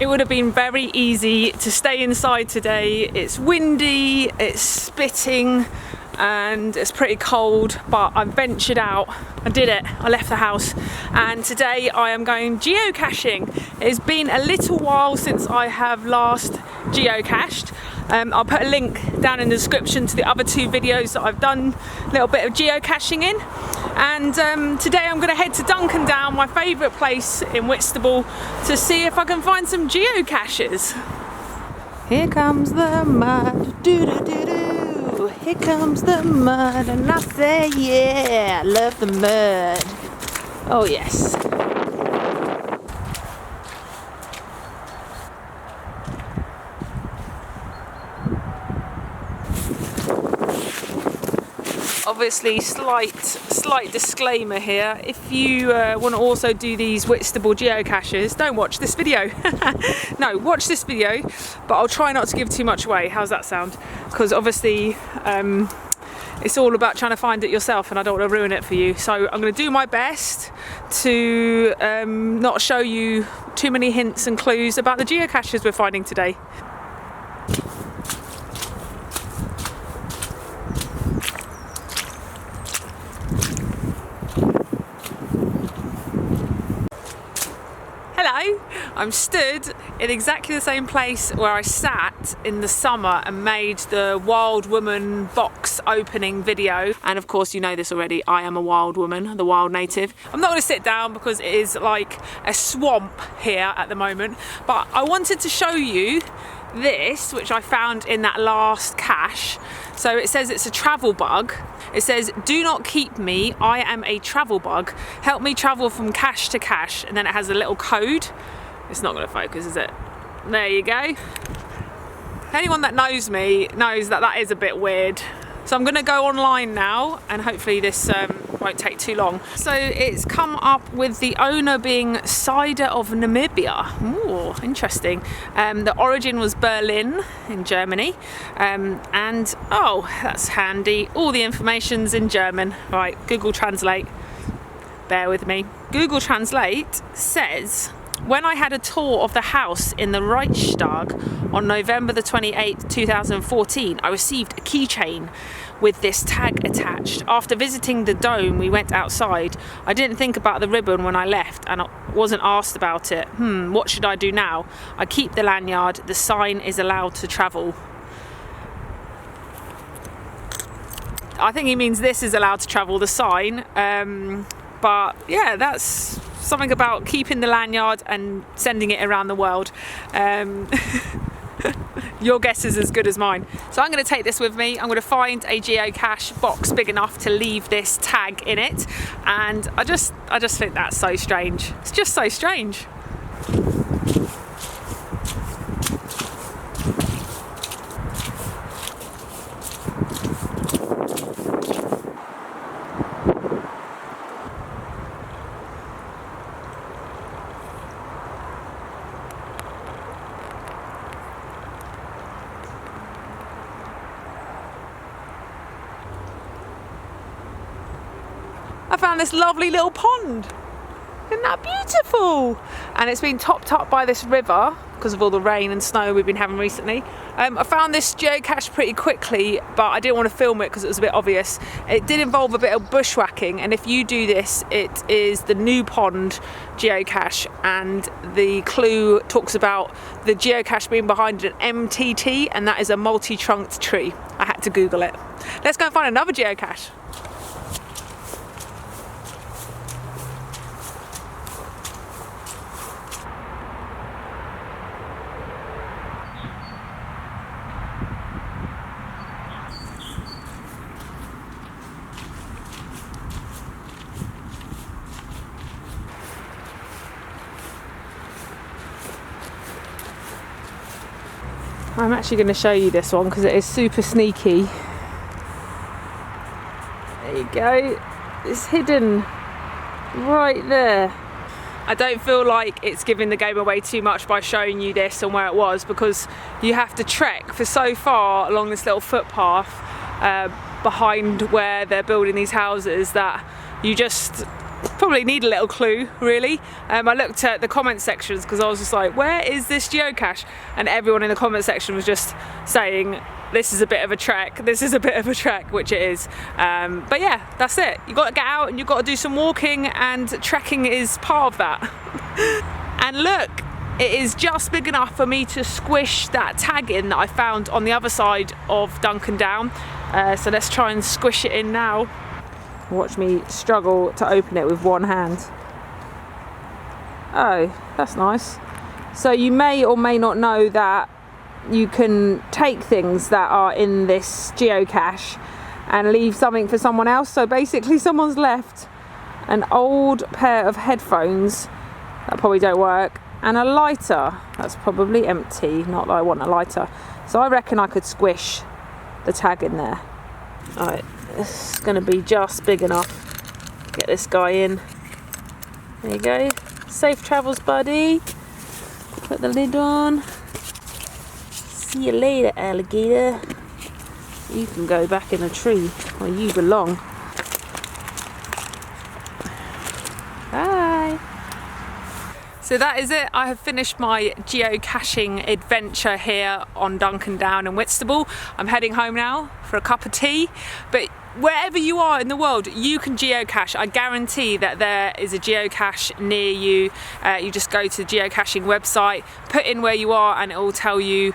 It would have been very easy to stay inside today. It's windy, it's spitting, and it's pretty cold, but I ventured out. I did it. I left the house, and today I am going geocaching. It's been a little while since I have last geocached. I'll put a link down in the description to the other 2 videos that I've done a little bit of geocaching in. And today I'm going to head to Duncandown, my favourite place in Whitstable, to see if I can find some geocaches. Here comes the mud, doo-doo-doo-doo. Here comes the mud, and I say yeah, I love the mud. Oh yes. Obviously, slight disclaimer here. If you want to also do these Whitstable geocaches, don't watch this video. No, watch this video, but I'll try not to give too much away. How's that sound? Because obviously it's all about trying to find it yourself, and I don't want to ruin it for you. So I'm going to do my best to not show you too many hints and clues about the geocaches we're finding today. I'm stood in exactly the same place where I sat in the summer and made the Wild Woman box opening video. And of course, you know this already, I am a wild woman, the wild native. I'm not going to sit down because it is like a swamp here at the moment, but I wanted to show you this, which I found in that last cache. So it says it's a travel bug. It says, "Do not keep me, I am a travel bug. Help me travel from cache to cache." And then it has a little code. It's not going to focus, is it? There you go. Anyone that knows me knows that that is a bit weird. So I'm going to go online now, and hopefully this won't take too long. So it's come up with the owner being Cider of Namibia. Ooh, interesting. The origin was Berlin in Germany. And oh, that's handy. All the information's in German. Right, Google Translate. Bear with me. Google Translate says, "When I had a tour of the house in the Reichstag on November the 28th, 2014, I received a keychain with this tag attached. After visiting the dome, we went outside. I didn't think about the ribbon when I left, and I wasn't asked about it. What should I do now? I keep the lanyard. The sign is allowed to travel." I think he means this is allowed to travel, the sign. But yeah, that's something about keeping the lanyard and sending it around the world. Your guess is as good as mine. So I'm going to take this with me. I'm going to find a geocache box big enough to leave this tag in it. And I just think that's so strange. It's just so strange. I found this lovely little pond. Isn't that beautiful? And it's been topped up by this river because of all the rain and snow we've been having recently. I found this geocache pretty quickly, but I didn't want to film it because it was a bit obvious. It did involve a bit of bushwhacking, and if you do this, it is the New Pond geocache, and the clue talks about the geocache being behind an MTT, and that is a multi-trunked tree. I had to Google it. Let's go and find another geocache. I'm actually going to show you this one because it is super sneaky. There you go. It's hidden right there. I don't feel like it's giving the game away too much by showing you this and where it was, because you have to trek for so far along this little footpath behind where they're building these houses that you just probably need a little clue, really. I looked at the comment sections because I was just like, where is this geocache? And everyone in the comment section was just saying, this is a bit of a trek, this is a bit of a trek, which it is. But yeah, that's it. You've got to get out and you've got to do some walking, and trekking is part of that. And look, it is just big enough for me to squish that tag in that I found on the other side of Duncan Down. So let's try and squish it in now. Watch me struggle to open it with one hand. Oh, that's nice. So you may or may not know that you can take things that are in this geocache and leave something for someone else. So basically someone's left an old pair of headphones that probably don't work, and a lighter that's probably empty. Not that I want a lighter. So I reckon I could squish the tag in there. Alright, this is going to be just big enough. Get this guy in. There you go. Safe travels, buddy. Put the lid on. See you later, alligator. You can go back in a tree where you belong. Bye. So that is it. I have finished my geocaching adventure here on Duncan Down in Whitstable. I'm heading home now for a cup of tea, but wherever you are in the world, you can geocache. I guarantee that there is a geocache near you. You just go to the geocaching website, put in where you are, and it will tell you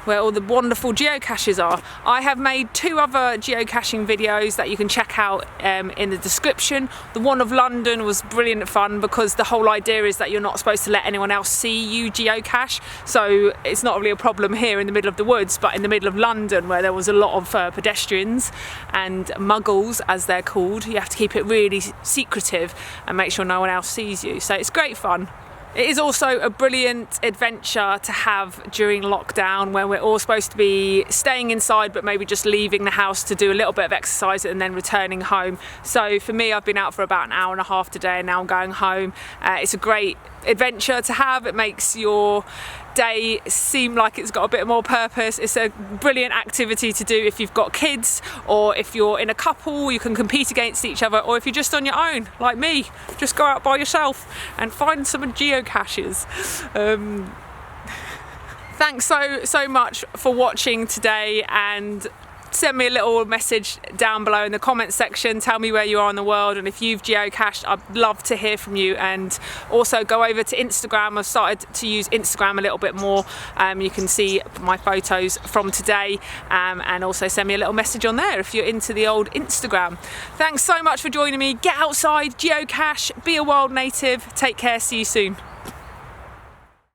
where all the wonderful geocaches are. I have made 2 other geocaching videos that you can check out in the description. The one of London was brilliant fun because the whole idea is that you're not supposed to let anyone else see you geocache, so it's not really a problem here in the middle of the woods, but in the middle of London where there was a lot of pedestrians and muggles, as they're called, you have to keep it really secretive and make sure no one else sees you, so it's great fun. It is also a brilliant adventure to have during lockdown when we're all supposed to be staying inside but maybe just leaving the house to do a little bit of exercise and then returning home. So for me, I've been out for about an hour and a half today and now I'm going home. It's a great adventure to have. It makes your day seem like it's got a bit more purpose. It's a brilliant activity to do if you've got kids, or if you're in a couple, you can compete against each other, or if you're just on your own like me, just go out by yourself and find some geocaches. Thanks so much for watching today, and send me a little message down below in the comments section. Tell me where you are in the world and if you've geocached. I'd love to hear from you. And also go over to Instagram. I've started to use Instagram a little bit more. You can see my photos from today, and also send me a little message on there if you're into the old Instagram. Thanks so much for joining me. Get outside, geocache, be a wild native. Take care, see you soon.